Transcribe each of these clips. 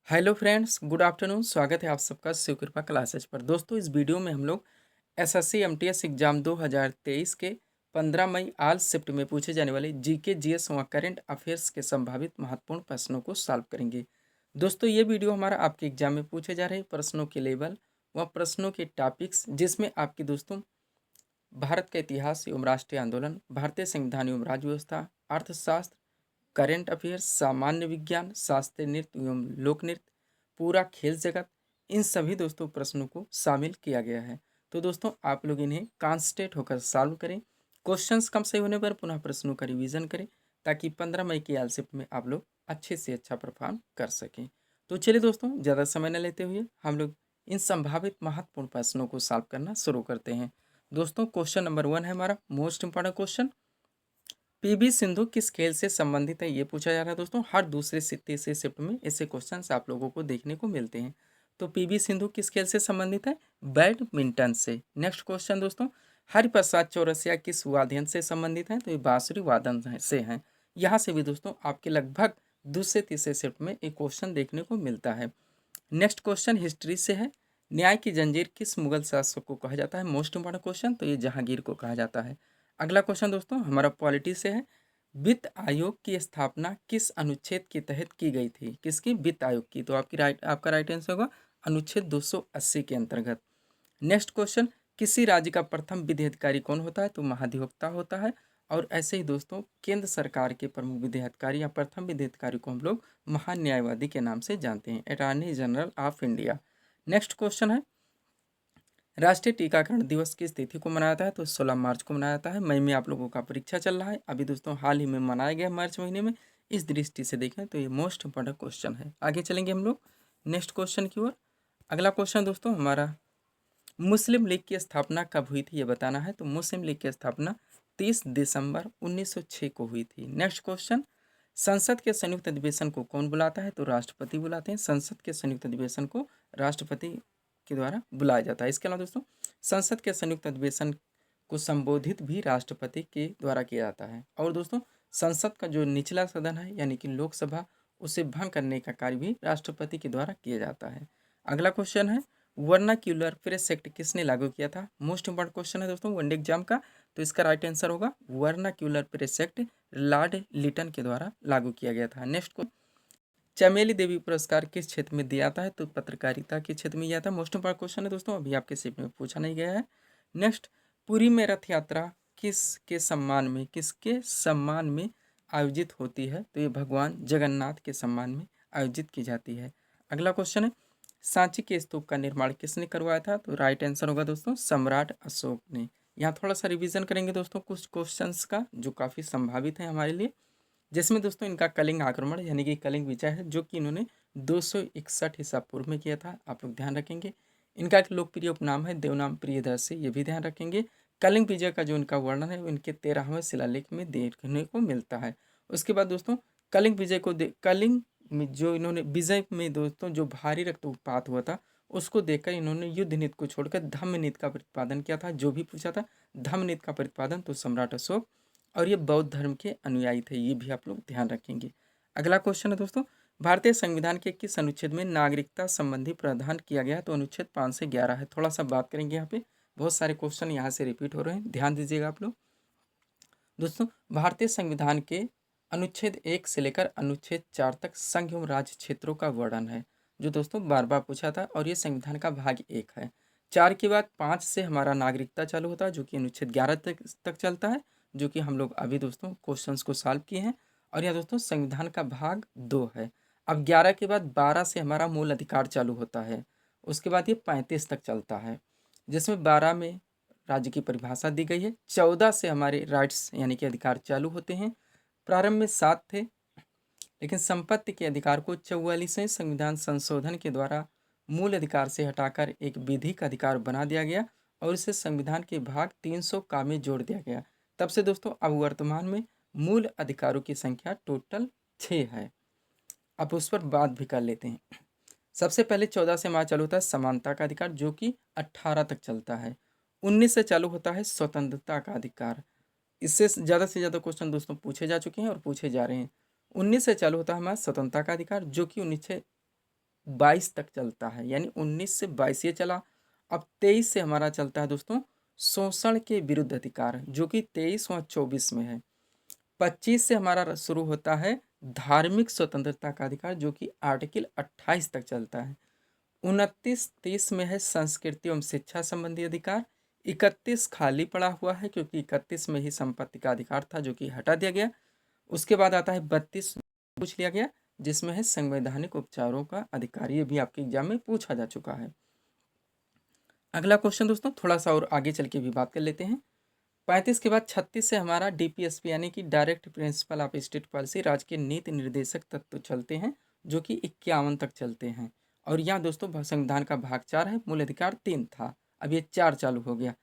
Hello friends, good afternoon. स्वागत है आप सबका शिव कृपा क्लासेज पर। दोस्तों, इस वीडियो में हम लोग एसएससी एमटीएस एग्जाम 2023 के 15 मई आज शिफ्ट में पूछे जाने वाले जीके जीएस व करंट अफेयर्स के संभावित महत्वपूर्ण प्रश्नों को सॉल्व करेंगे। दोस्तों, ये वीडियो हमारा आपके एग्जाम में पूछे जा रहे प्रश्नों के लेवल व प्रश्नों के टॉपिक्स, जिसमें आपके दोस्तों भारत का इतिहास एवं राष्ट्रीय आंदोलन, भारतीय संविधान एवं राज्य व्यवस्था, अर्थशास्त्र, करेंट अफेयर्स, सामान्य विज्ञान, शास्त्रीय नृत्य एवं लोक नृत्य, पूरा खेल जगत, इन सभी दोस्तों प्रश्नों को शामिल किया गया है। तो दोस्तों, आप लोग इन्हें कॉन्सेंट्रेट होकर सॉल्व करें। क्वेश्चंस कम सही होने पर पुनः प्रश्नों का रिवीजन करें, ताकि 15 मई की एलशिफ्ट में आप लोग अच्छे से अच्छा परफॉर्म कर सकें। तो चलिए दोस्तों, ज़्यादा समय न लेते हुए हम लोग इन संभावित महत्वपूर्ण प्रश्नों को सॉल्व करना शुरू करते हैं। दोस्तों, क्वेश्चन नंबर 1 है हमारा most important question. PV Sindhu किस खेल से संबंधित है, ये पूछा जा रहा है दोस्तों। हर दूसरे से तीसरे शिफ्ट में ऐसे क्वेश्चंस आप लोगों को देखने को मिलते हैं। तो पीवी सिंधु किस खेल से संबंधित है? बैडमिंटन से। नेक्स्ट क्वेश्चन दोस्तों, हरिप्रसाद चौरसिया किस वाद्य यंत्र से संबंधित है? तो ये बांसुरी वादन से हैं। यहाँ से भी दोस्तों आपके लगभग दूसरे तीसरे शिफ्ट में एक क्वेश्चन देखने को मिलता है। नेक्स्ट क्वेश्चन हिस्ट्री से है। न्याय की जंजीर किस मुगल शासक को कहा जाता है? मोस्ट इंपॉर्टेंट क्वेश्चन, तो ये जहांगीर को कहा जाता है। अगला क्वेश्चन दोस्तों हमारा पॉलिटी से है। वित्त आयोग की स्थापना किस अनुच्छेद के तहत की गई थी? किसकी? वित्त आयोग की। तो आपका राइट आंसर होगा अनुच्छेद 280 के अंतर्गत। नेक्स्ट क्वेश्चन, किसी राज्य का प्रथम विधि अधिकारी कौन होता है? तो महाधिवक्ता होता है। और ऐसे ही दोस्तों केंद्र सरकार के प्रमुख विधि अधिकारी या प्रथम विधि अधिकारी को हम लोग महान्यायवादी के नाम से जानते हैं, attorney general of India. Next question है, राष्ट्रीय टीकाकरण दिवस किस तिथि को मनाया जाता है? तो 16 मार्च को मनाया जाता है। मई में आप लोगों का परीक्षा चल रहा है अभी दोस्तों, हाल ही में मनाया गया मार्च महीने में। इस दृष्टि से देखें तो ये मोस्ट इंपॉर्टेंट क्वेश्चन है। आगे चलेंगे हम लोग नेक्स्ट क्वेश्चन की ओर। अगला क्वेश्चन दोस्तों हमारा, मुस्लिम लीग की स्थापना कब हुई थी, ये बताना है। तो मुस्लिम लीग की स्थापना 30 दिसंबर 1906 को हुई थी। नेक्स्ट क्वेश्चन, संसद के संयुक्त अधिवेशन को कौन बुलाता है? तो राष्ट्रपति बुलाते हैं। संसद के संयुक्त अधिवेशन को राष्ट्रपति के द्वारा बुलाया जाता है। इसके अलावा दोस्तों संसद के संयुक्त अधिवेशन को संबोधित भी राष्ट्रपति के द्वारा किया जाता है। और दोस्तों संसद का जो निचला सदन है यानी कि लोकसभा, उसे भंग करने का कार्य भी राष्ट्रपति के द्वारा किया जाता है। अगला क्वेश्चन है, वर्नाक्यूलर प्रेस एक्ट किसने लागू किया था? मोस्ट इंपॉर्टेंट क्वेश्चन है दोस्तों वनडे एग्जाम का। तो इसका राइट आंसर होगा vernacular press act Lord Lytton के द्वारा लागू किया गया था। नेक्स्ट को, चमेली देवी पुरस्कार किस क्षेत्र में दिया जाता है? तो पत्रकारिता के क्षेत्र में दिया था। मोस्ट इंपॉर्टेंट क्वेश्चन है दोस्तों, अभी आपके शिफ्ट में पूछा नहीं गया है। नेक्स्ट, पुरी में रथ यात्रा किसके सम्मान में आयोजित होती है? तो ये भगवान जगन्नाथ के सम्मान में आयोजित की जाती है। अगला क्वेश्चन है, सांची के स्तूप का निर्माण किसने करवाया था? तो राइट आंसर होगा दोस्तों सम्राट अशोक ने। यहाँ थोड़ा सा रिवीजन करेंगे दोस्तों कुछ क्वेश्चंस का जो काफ़ी संभावित है हमारे लिए, जिसमें दोस्तों इनका कलिंग आक्रमण यानी कि कलिंग विजय है, जो कि इन्होंने 261 ईसा पूर्व में किया था। आप लोग ध्यान रखेंगे। इनका एक लोकप्रिय उपनाम है देवनाम प्रियदर्शी, ये भी ध्यान रखेंगे। कलिंग विजय का जो इनका वर्णन है वो इनके 13वें शिलालेख में देखने को मिलता है। उसके बाद दोस्तों कलिंग विजय को कलिंग में जो इन्होंने विजय में दोस्तों जो भारी रक्तपात हुआ था, उसको देखकर इन्होंने युद्ध नीति को छोड़कर धम्म नीति का प्रतिपादन किया था। जो भी पूछा था धम्म नीति का प्रतिपादन, तो सम्राट अशोक। और ये बौद्ध धर्म के अनुयायी थे, ये भी आप लोग ध्यान रखेंगे। अगला क्वेश्चन है दोस्तों, भारतीय संविधान के किस अनुच्छेद में नागरिकता संबंधी प्रावधान किया गया है? तो अनुच्छेद 5 से 11 है। थोड़ा सा बात करेंगे यहाँ पे, बहुत सारे क्वेश्चन यहाँ से रिपीट हो रहे हैं, ध्यान दीजिएगा आप लोग। दोस्तों भारतीय संविधान के अनुच्छेद 1 से लेकर अनुच्छेद 4 तक संघ एवं राज्य क्षेत्रों का वर्णन है, जो दोस्तों बार बार पूछा था। और ये संविधान का भाग 1 है। 4 के बाद 5 से हमारा नागरिकता चालू होता है, जो कि अनुच्छेद 11 तक चलता है, जो कि हम लोग अभी दोस्तों क्वेश्चंस को सॉल्व किए हैं। और यह दोस्तों संविधान का भाग 2 है। अब 11 के बाद 12 से हमारा मूल अधिकार चालू होता है। उसके बाद ये 35 तक चलता है, जिसमें 12 में राज्य की परिभाषा दी गई है। 14 से हमारे राइट्स यानी कि अधिकार चालू होते हैं। प्रारंभ में 7 थे, लेकिन संपत्ति के अधिकार को 44वें संविधान संशोधन के द्वारा मूल अधिकार से हटाकर एक विधिक अधिकार बना दिया गया और इसे संविधान के भाग 300 का में जोड़ दिया गया। तब से दोस्तों अब वर्तमान में मूल अधिकारों की संख्या टोटल 6 है। अब उस पर बात भी कर लेते हैं। सबसे पहले 14 से हमारा चालू होता है समानता का अधिकार, जो कि 18 तक चलता है। 19 से चालू होता है स्वतंत्रता का अधिकार। इससे ज़्यादा से ज़्यादा क्वेश्चन दोस्तों पूछे जा चुके हैं और पूछे जा रहे हैं। 19 से चालू होता है हमारा स्वतंत्रता का अधिकार, जो कि 22 तक चलता है, यानी 19 से 22 ये चला। अब 23 से हमारा चलता है दोस्तों शोषण के विरुद्ध अधिकार, जो कि 23 और 24 में है। 25 से हमारा शुरू होता है धार्मिक स्वतंत्रता का अधिकार, जो कि आर्टिकल 28 तक चलता है। 29-30 में है संस्कृति एवं शिक्षा संबंधी अधिकार। 31 खाली पड़ा हुआ है, क्योंकि 31 में ही संपत्ति का अधिकार था, जो कि हटा दिया गया। उसके बाद आता है 32, पूछ लिया गया, जिसमें है संवैधानिक उपचारों का अधिकार। ये भी आपके एग्जाम में पूछा जा चुका है। अगला क्वेश्चन दोस्तों थोड़ा सा और आगे चल के भी बात कर लेते हैं। 35 के बाद 36 से हमारा डीपीएसपी यानी कि direct principle of state policy, राज्य के नीति निर्देशक तत्व चलते हैं, जो कि 51 तक चलते हैं। और यहाँ दोस्तों संविधान का भाग 4 है, मूल अधिकार 3 था, अब ये 4 चालू हो गया।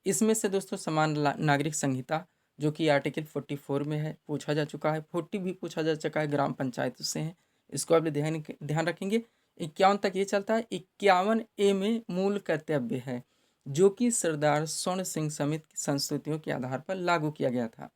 इसमें से दोस्तों समान नागरिक संहिता, जो कि आर्टिकल 44 में है, पूछा जा चुका है। 40 भी पूछा जा चुका है, ग्राम पंचायत से है, इसको आप ध्यान रखेंगे। 51 तक ये चलता है। 51A में मूल कर्तव्य है, जो कि सरदार स्वर्ण सिंह समिति की संस्तुतियों के आधार पर लागू किया गया था।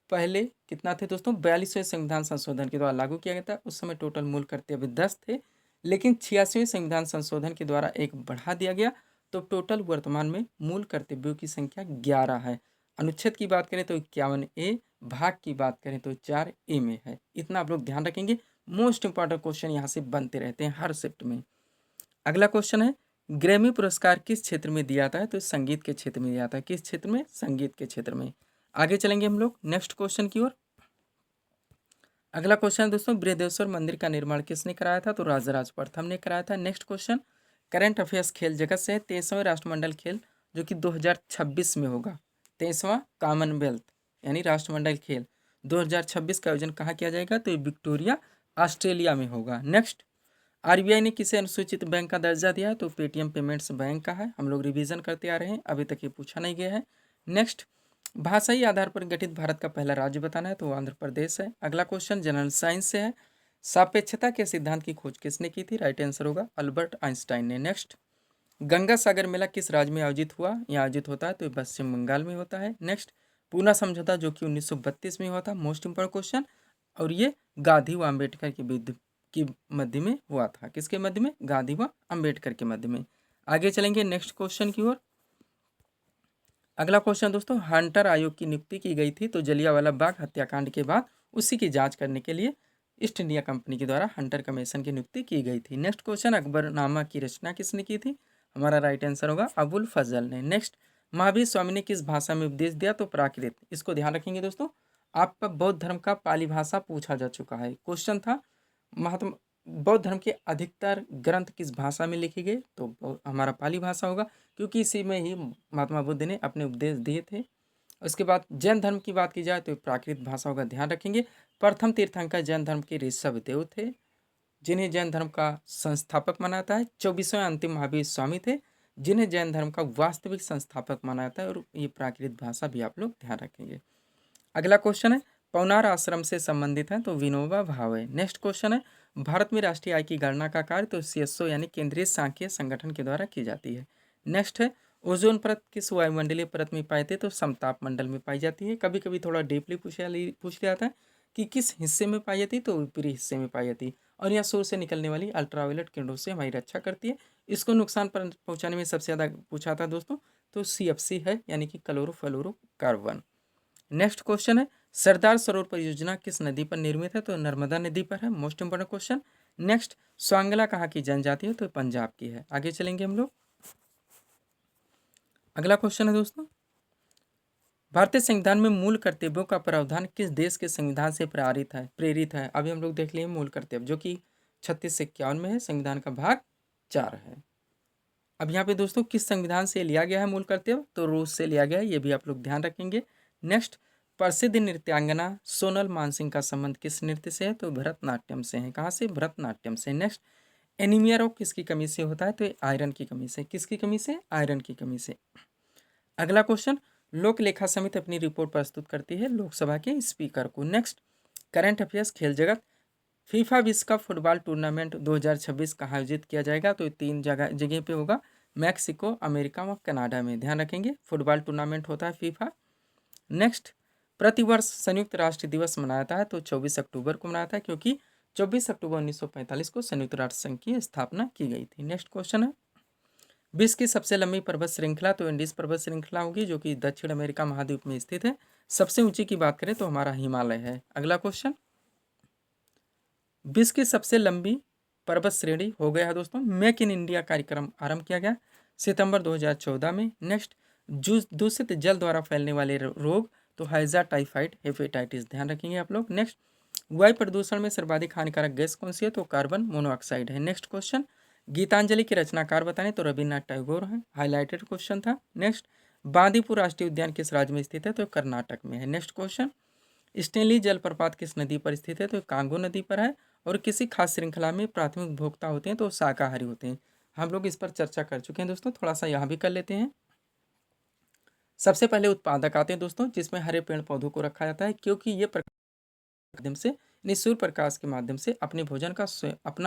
पहले कितना थे दोस्तों, 42वें संविधान संशोधन के द्वारा लागू किया गया था। उस समय टोटल मूल कर्तव्य 10 थे, लेकिन 86वें संविधान संशोधन के द्वारा एक बढ़ा दिया गया, तो टोटल वर्तमान में मूल कर्तव्यों की संख्या 11 है। अनुच्छेद की बात करें तो 51A, भाग की बात करें तो 4A में है। इतना आप लोग ध्यान रखेंगे। मोस्ट इंपॉर्टेंट क्वेश्चन यहाँ से बनते रहते हैं हर शिफ्ट में। अगला क्वेश्चन है ग्रैमी पुरस्कार किस क्षेत्र में दिया जाता है, तो संगीत के क्षेत्र में दिया जाता है। किस क्षेत्र में, संगीत के क्षेत्र में। आगे चलेंगे हम लोग नेक्स्ट क्वेश्चन की ओर। अगला क्वेश्चन दोस्तों बृहदेश्वर मंदिर का निर्माण किसने कराया था, तो राजराज प्रथम ने कराया था। नेक्स्ट क्वेश्चन करंट अफेयर्स खेल जगत से है। 23वें राष्ट्रमंडल खेल, जो कि 2026 में होगा। 23वां कॉमनवेल्थ यानी राष्ट्रमंडल खेल 2026 का आयोजन कहाँ किया जाएगा, तो विक्टोरिया ऑस्ट्रेलिया में होगा। नेक्स्ट आरबीआई ने किसे अनुसूचित बैंक का दर्जा दिया है, तो पेटीएम पेमेंट्स बैंक का है। हम लोग रिवीजन करते आ रहे हैं, अभी तक ये पूछा नहीं गया है। नेक्स्ट भाषाई आधार पर गठित भारत का पहला राज्य बताना है, तो आंध्र प्रदेश है। अगला क्वेश्चन जनरल साइंस से है। सापेक्षता के सिद्धांत की खोज किसने की थी, राइट आंसर होगा अल्बर्ट आइंस्टाइन ने। नेक्स्ट गंगा सागर मेला किस राज्य में आयोजित हुआ, यह आयोजित होता है तो पश्चिम बंगाल में होता है। नेक्स्ट पूना समझौता, जो कि 1932 में हुआ था, मोस्ट इंपोर्टेंट क्वेश्चन, और ये गांधी व अम्बेडकर के मध्य में हुआ था। किसके मध्य में, गांधी व अम्बेडकर के मध्य में। आगे चलेंगे नेक्स्ट क्वेश्चन की ओर। अगला क्वेश्चन दोस्तों हंटर आयोग की नियुक्ति की गई थी, तो जलियांवाला बाग हत्याकांड के बाद उसी की जांच करने के लिए ईस्ट इंडिया कंपनी के द्वारा हंटर कमीशन की नियुक्ति की गई थी। नेक्स्ट क्वेश्चन अकबरनामा की रचना किसने की थी, हमारा राइट आंसर होगा अबुल फजल ने। नेक्स्ट महावीर स्वामी ने किस भाषा में उपदेश दिया, तो प्राकृत। इसको ध्यान रखेंगे दोस्तों, आपका बौद्ध धर्म का पाली भाषा पूछा जा चुका है। क्वेश्चन था महात्मा बौद्ध धर्म के अधिकतर ग्रंथ किस भाषा में लिखे गए, तो हमारा पाली भाषा होगा, क्योंकि इसी में ही महात्मा बुद्ध ने अपने उपदेश दिए थे। उसके बाद जैन धर्म की बात की जाए तो प्राकृत भाषा होगा, ध्यान रखेंगे। प्रथम तीर्थंकर जैन धर्म के ऋषभ देव थे, जिन्हें जैन धर्म का संस्थापक माना जाता है। 24वें अंतिम महावीर स्वामी थे, जिन्हें जैन धर्म का वास्तविक संस्थापक माना जाता है। और ये प्राकृत भाषा भी आप लोग ध्यान रखेंगे। अगला क्वेश्चन है पौनार आश्रम से संबंधित है, तो विनोबा भावे। नेक्स्ट क्वेश्चन है भारत में राष्ट्रीय आय की गणना का कार्य, तो सीएसओ यानी केंद्रीय सांख्यिकी संगठन के द्वारा की जाती है। नेक्स्ट है ओजोन परत किस वायुमंडलीय परत में पाई जाती है, तो समताप मंडल में पाई जाती है। कभी कभी थोड़ा डीपली पूछ लिया जाता है कि किस हिस्से में पाई जाती है, तो ऊपरी हिस्से में पाई जाती है। और यह सूर्य से निकलने वाली अल्ट्रावायलेट किरणों से हमारी रक्षा करती है। इसको नुकसान पर पहुंचाने में सबसे ज़्यादा पूछा था दोस्तों, तो CFC है, यानी कि क्लोरोफ्लोरोकार्बन। नेक्स्ट क्वेश्चन है सरदार सरोवर परियोजना किस नदी पर निर्मित है, तो नर्मदा नदी पर है, most important question. Next Swangla कहाँ की जनजाति है, तो पंजाब की है। आगे चलेंगे हम लोग। अगला क्वेश्चन है दोस्तों भारतीय संविधान में मूल कर्तव्यों का प्रावधान किस देश के संविधान से प्रेरित है। अभी हम लोग देख लिए मूल कर्तव्य, जो कि 36 से 51 में है, संविधान का भाग 4 है। अब यहाँ पे दोस्तों किस संविधान से लिया गया है मूल कर्तव्य, तो रूस से लिया गया है, ये भी आप लोग ध्यान रखेंगे। नेक्स्ट प्रसिद्ध नृत्यांगना सोनल मानसिंह का संबंध किस नृत्य से है, तो भरतनाट्यम से है। कहाँ से, भरतनाट्यम से। नेक्स्ट एनीमिया रोग किसकी कमी से होता है, तो आयरन की कमी से। किसकी कमी से, आयरन की कमी से। अगला क्वेश्चन लोक लेखा समिति अपनी रिपोर्ट प्रस्तुत करती है लोकसभा के स्पीकर को। नेक्स्ट करंट अफेयर्स खेल जगत फीफा विश्व कप फुटबॉल टूर्नामेंट 2026 कहाँ आयोजित किया जाएगा, तो 3 जगह पे होगा, मैक्सिको, अमेरिका व कनाडा में। ध्यान रखेंगे फुटबॉल टूर्नामेंट होता है फीफा। नेक्स्ट प्रतिवर्ष संयुक्त राष्ट्र दिवस मनाया जाता है, तो 24 अक्टूबर को मनाया जाता है, क्योंकि 24 अक्टूबर 1945 को संयुक्त राष्ट्र संघ की स्थापना की गई थी। नेक्स्ट क्वेश्चन है, विश्व की सबसे लंबी पर्वत श्रृंखला तो इंडीज पर्वत श्रृंखला होगी, जो कि दक्षिण अमेरिका महाद्वीप में स्थित है। सबसे ऊंची की बात करें तो हमारा हिमालय है। अगला क्वेश्चन, विश्व की सबसे लंबी पर्वत श्रेणी हो गया है दोस्तों, मेक इन इंडिया कार्यक्रम आरंभ किया गया सितंबर 2014 में। नेक्स्ट, दूषित जल द्वारा फैलने वाले रोग तो हैजा, टाइफाइड, हेपेटाइटिस, ध्यान रखेंगे आप लोग। नेक्स्ट, वायु प्रदूषण में सर्वाधिक हानिकारक गैस कौन सी है तो कार्बन मोनोऑक्साइड है। नेक्स्ट क्वेश्चन, गीतांजलि के रचनाकार बताएं तो रविन्द्रनाथ टैगोर है। हाईलाइटेड क्वेश्चन था। नेक्स्ट, बांदीपुर राष्ट्रीय उद्यान किस राज्य में स्थित है तो कर्नाटक में है। नेक्स्ट क्वेश्चन, स्टेनली जलप्रपात किस नदी पर स्थित है तो कांगो नदी पर है। और किसी खास श्रृंखला में प्राथमिक उपभोक्ता होते हैं तो शाकाहारी होते हैं। हम लोग इस पर चर्चा कर चुके हैं दोस्तों, थोड़ा सा यहाँ भी कर लेते हैं। सबसे पहले उत्पादक आते हैं दोस्तों, जिसमें हरे पेड़ पौधों को रखा जाता है, क्योंकि ये माध्यम से सूर्य प्रकाश के माध्यम से अपना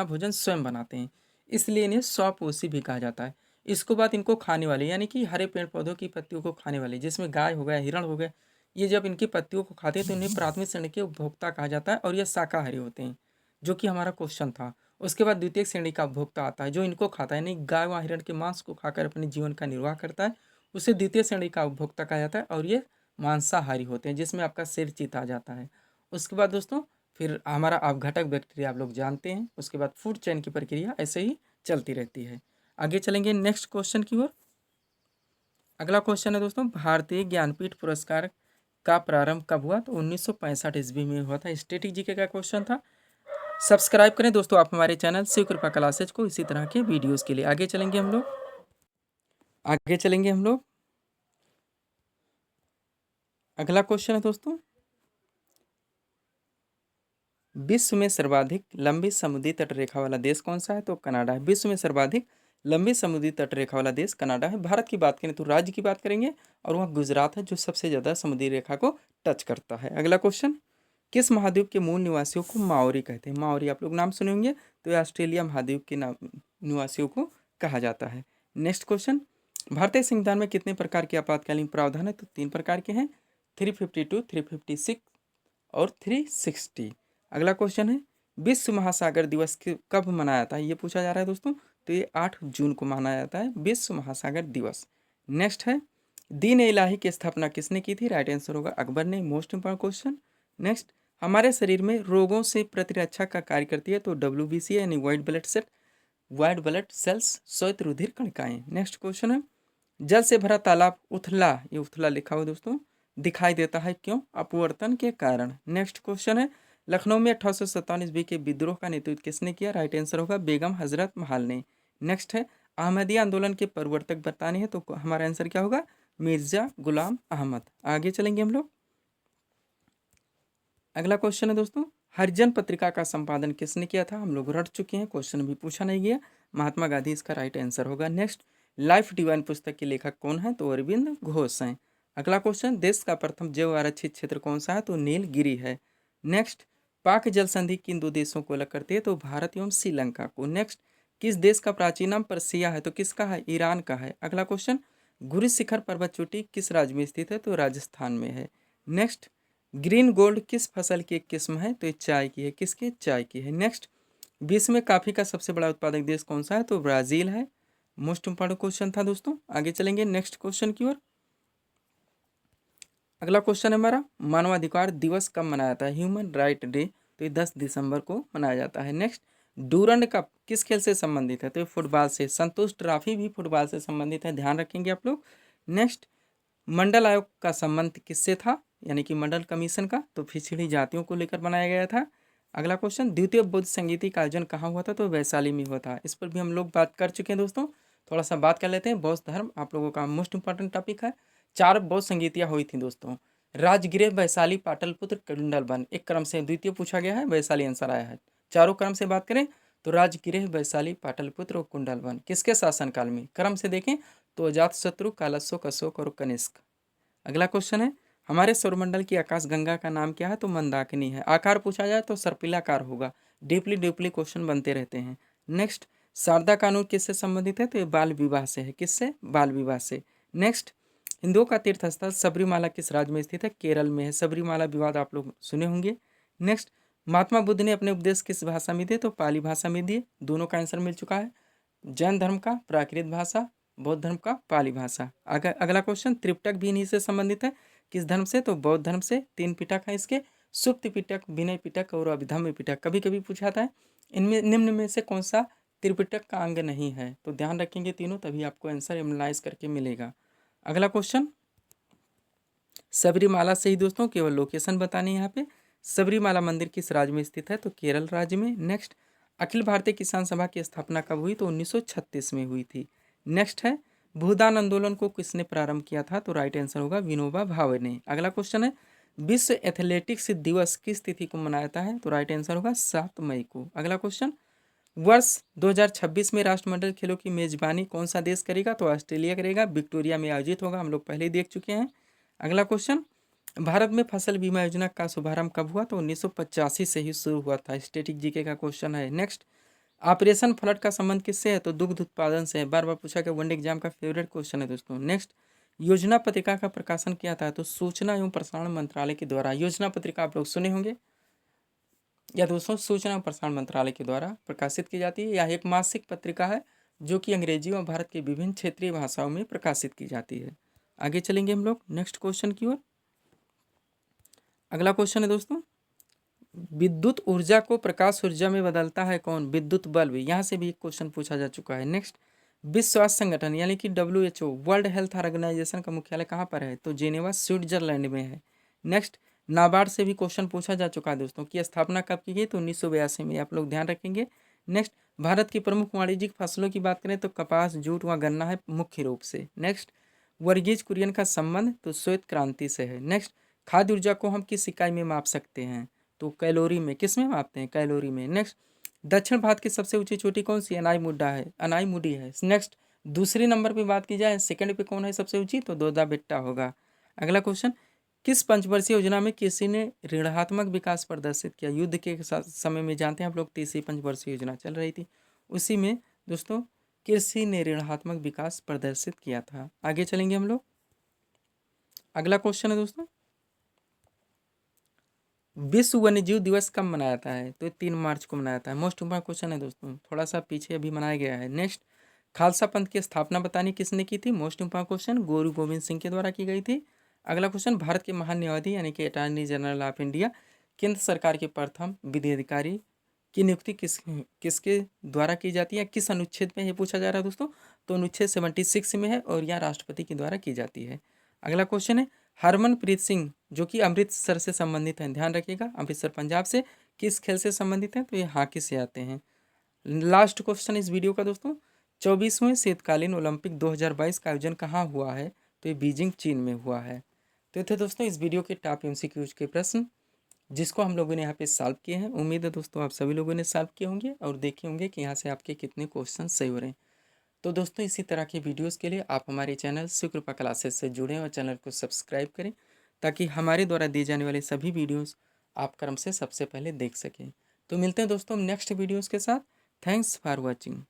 भोजन स्वयं बनाते हैं, इसलिए इन्हें स्वपोषी भी कहा जाता है। इसको बाद इनको खाने वाले, यानी कि हरे पेड़ पौधों की पत्तियों को खाने वाले, जिसमें गाय हो गया, हिरण हो गया, ये जब इनकी पत्तियों को खाते हैं तो इन्हें प्राथमिक श्रेणी के उपभोक्ता कहा जाता है और ये शाकाहारी होते हैं, जो कि हमारा क्वेश्चन था। उसके बाद द्वितीय श्रेणी का उपभोक्ता आता है, जो इनको खाता है, यानी गाय व हिरण के मांस को खाकर अपने जीवन का निर्वाह करता है, उसे द्वितीय श्रेणी का उपभोक्ता कहा जाता है और ये मांसाहारी होते हैं, जिसमें आपका सिर चीता जाता है। उसके बाद दोस्तों फिर हमारा अपघटक बैक्टीरिया आप लोग जानते हैं। उसके बाद फूड चेन की प्रक्रिया ऐसे ही चलती रहती है। आगे चलेंगे नेक्स्ट क्वेश्चन की ओर। अगला क्वेश्चन है दोस्तों, भारतीय ज्ञानपीठ पुरस्कार का प्रारंभ कब हुआ तो 1965 ईस्वी में हुआ था। स्टैटिक जीके का क्वेश्चन था। सब्सक्राइब करें दोस्तों आप हमारे चैनल शिव कृपा क्लासेज को इसी तरह के वीडियोस के लिए। आगे चलेंगे हम लोग। अगला क्वेश्चन है दोस्तों, विश्व में सर्वाधिक लंबी समुद्री तट रेखा वाला देश कौन सा है तो कनाडा है। विश्व में सर्वाधिक लंबी समुद्री तट रेखा वाला देश कनाडा है। भारत की बात करें तो राज्य की बात करेंगे और वह गुजरात है, जो सबसे ज़्यादा समुद्री रेखा को टच करता है। अगला क्वेश्चन, किस महाद्वीप के मूल निवासियों को माओरी कहते हैं। माओरी आप लोग नाम सुने होंगे, तो ये ऑस्ट्रेलिया महाद्वीप के निवासियों को कहा जाता है। नेक्स्ट क्वेश्चन, भारतीय संविधान में कितने प्रकार के आपातकालीन प्रावधान है तो 3 प्रकार के हैं, 352, 356 और 360। अगला क्वेश्चन है, विश्व महासागर दिवस कब मनाया जाता है, ये पूछा जा रहा है दोस्तों, तो ये 8 जून को मनाया जाता है विश्व महासागर दिवस। नेक्स्ट है, दीन इलाही की स्थापना किसने की थी, राइट आंसर होगा अकबर ने। Most important question. नेक्स्ट, हमारे शरीर में रोगों से प्रतिरक्षा का कार्य करती है तो WBC यानी वाइट ब्लड सेल्स, श्वेत रुधिर कणिकाएं। नेक्स्ट क्वेश्चन है, जल से भरा तालाब उथला, ये उथला लिखा हुआ दोस्तों, दिखाई देता है क्यों, अपवर्तन के कारण। नेक्स्ट क्वेश्चन है, लखनऊ में 1857 ईस्वी के विद्रोह का नेतृत्व किसने किया, राइट आंसर होगा बेगम हजरत महल ने। नेक्स्ट है, अहमदिया आंदोलन के प्रवर्तक बताने हैं तो हमारा आंसर क्या होगा, मिर्जा गुलाम अहमद। आगे चलेंगे हम लोग। अगला क्वेश्चन है दोस्तों, हरिजन पत्रिका का संपादन किसने किया था, हम लोग रट चुके हैं, क्वेश्चन भी पूछा नहीं गया, महात्मा गांधी इसका राइट आंसर होगा। नेक्स्ट, लाइफ डिवाइन पुस्तक के लेखक कौन है तो अरविंद घोष हैं। अगला क्वेश्चन, देश का प्रथम जैव आरक्षित क्षेत्र कौन सा है तो नीलगिरी है। नेक्स्ट, पाक जल संधि किन 2 देशों को अलग करती है तो भारत एवं श्रीलंका को। नेक्स्ट, किस देश का प्राचीन नाम पर्सिया है तो किसका है, ईरान का है। अगला क्वेश्चन, गुरु शिखर पर्वत चोटी किस राज्य में स्थित है तो राजस्थान में है। नेक्स्ट, ग्रीन गोल्ड किस फसल की एक किस्म है तो ये चाय की है, किसकी, चाय की है। नेक्स्ट, विश्व में कॉफी का सबसे बड़ा उत्पादक देश कौन सा है तो ब्राजील है। मोस्ट इंपॉर्टेंट क्वेश्चन था दोस्तों। आगे चलेंगे नेक्स्ट क्वेश्चन की ओर। अगला क्वेश्चन है हमारा, मानवाधिकार दिवस कब मनाया जाता है, ह्यूमन राइट डे, तो ये 10 दिसंबर को मनाया जाता है। नेक्स्ट, डूरंड कप किस खेल से संबंधित है तो ये फुटबॉल से। संतोष ट्रॉफी भी फुटबॉल से संबंधित है, ध्यान रखेंगे आप लोग। नेक्स्ट, मंडल आयोग का संबंध किससे था, यानी कि मंडल कमीशन का, तो पिछड़ी जातियों को लेकर बनाया गया था। अगला क्वेश्चन, द्वितीय बौद्ध संगीति का आयोजन कहाँ हुआ था तो वैशाली में हुआ था। इस पर भी हम लोग बात कर चुके हैं दोस्तों, थोड़ा सा बात कर लेते हैं। बौद्ध धर्म आप लोगों का मोस्ट इंपॉर्टेंट टॉपिक है। 4 बौद्ध संगीतियाँ हुई थी दोस्तों, राजगृह, वैशाली, पाटलिपुत्र, कुंडलवन। एक क्रम से द्वितीय पूछा गया है, वैशाली आंसर आया है। चारों क्रम से बात करें तो राजगृह, वैशाली, पाटलिपुत्र और कुंडलवन किसके शासनकाल में, क्रम से देखें तो अजातशत्रु, कालशोक, अशोक और कनिष्क। अगला क्वेश्चन है, हमारे सौरमंडल की आकाशगंगा का नाम क्या है तो मंदाकिनी है। आकार पूछा जाए तो सर्पिलाकार होगा। डीपली क्वेश्चन बनते रहते हैं। नेक्स्ट, शारदा कानून किससे संबंधित है तो ये बाल विवाह से है, किससे, बाल विवाह से। नेक्स्ट, हिंदुओं का तीर्थ स्थल सबरीमाला किस राज्य में स्थित है, केरल में है। सबरीमाला विवाद आप लोग सुने होंगे। नेक्स्ट, महात्मा बुद्ध ने अपने उपदेश किस भाषा में दिए? तो पाली भाषा में दिए। दोनों का आंसर मिल चुका है। जैन धर्म का प्राकृत भाषा, बौद्ध धर्म का पाली भाषा। अगला क्वेश्चन, त्रिपिटक भी इन्हीं से संबंधित है। किस धर्म से? तो बौद्ध धर्म से। 3 पिटक है इसके, सुप्त पिटक, विनय पिटक और अभिधम्म पिटक। कभी कभी पूछा जाता है इनमें निम्न में से कौन सा त्रिपिटक का अंग नहीं है? तो ध्यान रखेंगे तीनों, तभी आपको आंसर एनालाइज करके मिलेगा। अगला क्वेश्चन, सबरीमाला से ही दोस्तों केवल लोकेशन बतानी है यहाँ पे। सबरीमाला मंदिर किस राज्य में स्थित है? तो केरल राज्य में। नेक्स्ट, अखिल भारतीय किसान सभा की स्थापना कब हुई? तो 1936 में हुई थी। नेक्स्ट है, भूदान आंदोलन को किसने प्रारंभ किया था? तो राइट आंसर होगा विनोबा भावे ने। अगला क्वेश्चन है, विश्व एथलेटिक्स दिवस किस तिथि को मनाया जाता है? तो राइट आंसर होगा 7 मई को। अगला क्वेश्चन, वर्ष 2026 में राष्ट्रमंडल खेलों की मेजबानी कौन सा देश करेगा? तो ऑस्ट्रेलिया करेगा। विक्टोरिया में आयोजित होगा, हम लोग पहले ही देख चुके हैं। अगला क्वेश्चन, भारत में फसल बीमा योजना का शुभारंभ कब हुआ? तो 1985 से ही शुरू हुआ था। स्टैटिक जीके का क्वेश्चन है। नेक्स्ट, ऑपरेशन फ्लड का संबंध किससे है? तो दुग्ध उत्पादन से है। बार बार पूछा गया, वनडे एग्जाम का फेवरेट क्वेश्चन है दोस्तों। नेक्स्ट, योजना पत्रिका का प्रकाशन किया था? तो सूचना एवं प्रसारण मंत्रालय के द्वारा। योजना पत्रिका आप लोग सुने होंगे, या दोस्तों सूचना एवं प्रसारण मंत्रालय के द्वारा प्रकाशित की जाती है। यह एक मासिक पत्रिका है जो कि अंग्रेजी और भारत के विभिन्न क्षेत्रीय भाषाओं में प्रकाशित की जाती है। आगे चलेंगे हम लोग नेक्स्ट क्वेश्चन की ओर। अगला क्वेश्चन है दोस्तों, विद्युत ऊर्जा को प्रकाश ऊर्जा में बदलता है कौन? विद्युत बल्ब। यहाँ से भी एक क्वेश्चन पूछा जा चुका है। नेक्स्ट, विश्व स्वास्थ्य संगठन यानी कि WHO वर्ल्ड हेल्थ ऑर्गेनाइजेशन का मुख्यालय कहाँ पर है? तो जेनेवा स्विट्जरलैंड में है। नेक्स्ट, नाबार्ड से भी क्वेश्चन पूछा जा चुका है दोस्तों कि स्थापना कब की गई? तो 1982 में। आप लोग ध्यान रखेंगे। नेक्स्ट, भारत की प्रमुख वाणिज्यिक फसलों की बात करें तो कपास, जूट व गन्ना है मुख्य रूप से। नेक्स्ट, वर्गीज कुरियन का संबंध तो श्वेत क्रांति से है। नेक्स्ट, खाद्य ऊर्जा को हम किस इकाई में माप सकते हैं? तो कैलोरी में। किस में मापते हैं? कैलोरी में। नेक्स्ट, दक्षिण भारत की सबसे ऊंची चोटी कौन सी? अनाईमुड्डा है, अनाईमुडी है। नेक्स्ट, दूसरे नंबर पे बात की जाए, सेकंड पे कौन है सबसे ऊंची? तो दोदा बेट्टा होगा। अगला क्वेश्चन, किस पंचवर्षीय योजना में किसी ने ऋणात्मक विकास प्रदर्शित किया? युद्ध के समय में जानते हैं आप लोग, तीसरी पंचवर्षीय योजना चल रही थी, उसी में दोस्तों कृषि ने ऋणात्मक विकास प्रदर्शित किया था। आगे चलेंगे हम लोग। अगला क्वेश्चन है दोस्तों, विश्व वन्यजीव दिवस कब मनाया जाता है? तो 3 मार्च को मनाया जाता है। मोस्ट इंपॉर्टेंट क्वेश्चन है दोस्तों, थोड़ा सा पीछे अभी मनाया गया है। नेक्स्ट, खालसा पंथ की स्थापना बतानी किसने की थी? मोस्ट इंपॉर्टेंट क्वेश्चन, गुरु गोविंद सिंह के द्वारा की गई थी। अगला क्वेश्चन, भारत के महान न्यायाधीश यानी कि अटॉर्नी जनरल ऑफ इंडिया, केंद्र सरकार के प्रथम विधि अधिकारी की नियुक्ति किसके द्वारा की जाती है? किस अनुच्छेद में ये पूछा जा रहा है दोस्तों? तो अनुच्छेद 76 में है और यह राष्ट्रपति के द्वारा की जाती है। अगला क्वेश्चन है, हरमनप्रीत सिंह जो कि अमृतसर से संबंधित हैं, ध्यान रखिएगा, अमृतसर पंजाब से, किस खेल से संबंधित हैं? तो ये हॉकी से आते हैं। लास्ट क्वेश्चन इस वीडियो का दोस्तों, 24वें शीतकालीन ओलंपिक 2022 का आयोजन कहाँ हुआ है? तो ये बीजिंग चीन में हुआ है। तो थे दोस्तों इस वीडियो के टॉप MCQs के प्रश्न जिसको हम लोगों ने यहाँ पे सॉल्व किए हैं। उम्मीद है दोस्तों आप सभी लोगों ने सॉल्व किए होंगे और देखे होंगे कि यहाँ से आपके कितने क्वेश्चन सही हो रहे हैं। तो दोस्तों इसी तरह के वीडियोस के लिए आप हमारे चैनल शिवकृपा क्लासेस से जुड़ें और चैनल को सब्सक्राइब करें ताकि हमारे द्वारा दिए जाने वाले सभी वीडियोस आप क्रम से सबसे पहले देख सकें। तो मिलते हैं दोस्तों नेक्स्ट वीडियोस के साथ। Thanks for watching.